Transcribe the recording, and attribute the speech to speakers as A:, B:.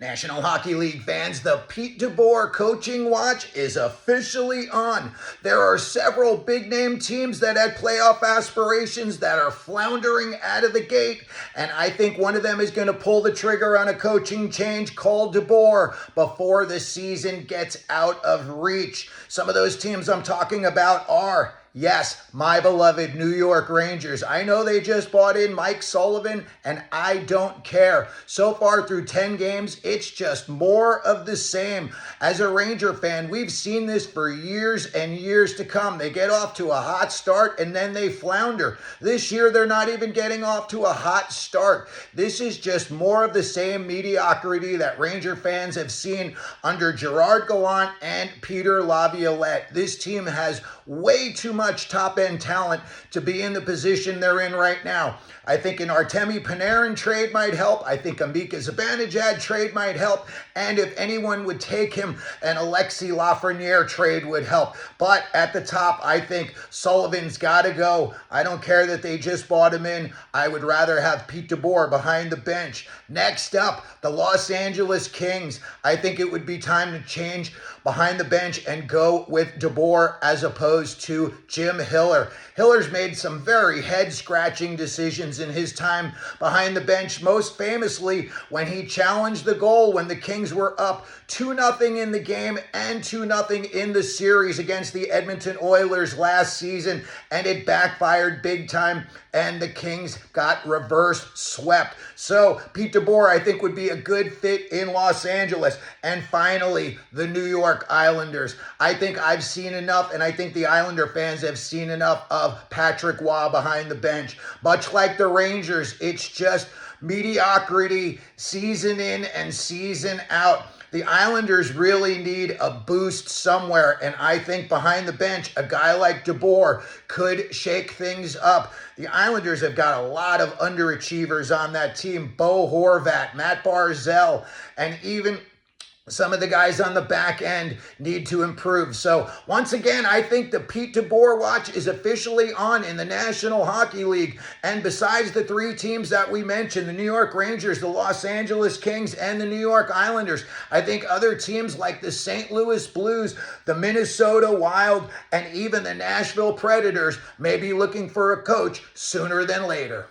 A: National Hockey League fans, the Pete Deboer coaching watch is officially on. There are several big-name teams that had playoff aspirations that are floundering out of the gate, and I think one of them is going to pull the trigger on a coaching change called Deboer before the season gets out of reach. Some of those teams I'm talking about are, yes, my beloved New York Rangers. I know they just bought in Mike Sullivan, and I don't care. So far through 10 games, it's just more of the same. As a Ranger fan, we've seen this for years and years to come. They get off to a hot start, and then they flounder. This year, they're not even getting off to a hot start. This is just more of the same mediocrity that Ranger fans have seen under Gerard Gallant and Peter Laviolette. This team has way too much top-end talent to be in the position they're in right now. I think an Artemi Panarin trade might help. I think a Mika Zibanejad trade might help. And if anyone would take him, an Alexis Lafreniere trade would help. But at the top, I think Sullivan's got to go. I don't care that they just bought him in. I would rather have Pete Deboer behind the bench. Next up, the Los Angeles Kings. I think it would be time to change behind the bench and go with Deboer as opposed to Jim Hiller. Hiller's made some very head-scratching decisions in his time behind the bench, most famously when he challenged the goal when the Kings were up 2-0 in the game and 2-0 in the series against the Edmonton Oilers last season, and it backfired big time, and the Kings got reverse swept. So Pete Deboer, I think, would be a good fit in Los Angeles. And finally, the New York Islanders. I think I've seen enough, and I think the Islander fans have seen enough of Patrick Waugh behind the bench. Much like the Rangers, it's just mediocrity season in and season out. The Islanders really need a boost somewhere, and I think behind the bench, a guy like Deboer could shake things up. The Islanders have got a lot of underachievers on that team. Bo Horvat, Matt Barzal, and even some of the guys on the back end need to improve. So once again, I think the Pete Deboer watch is officially on in the National Hockey League. And besides the three teams that we mentioned, the New York Rangers, the Los Angeles Kings, and the New York Islanders, I think other teams like the St. Louis Blues, the Minnesota Wild, and even the Nashville Predators may be looking for a coach sooner than later.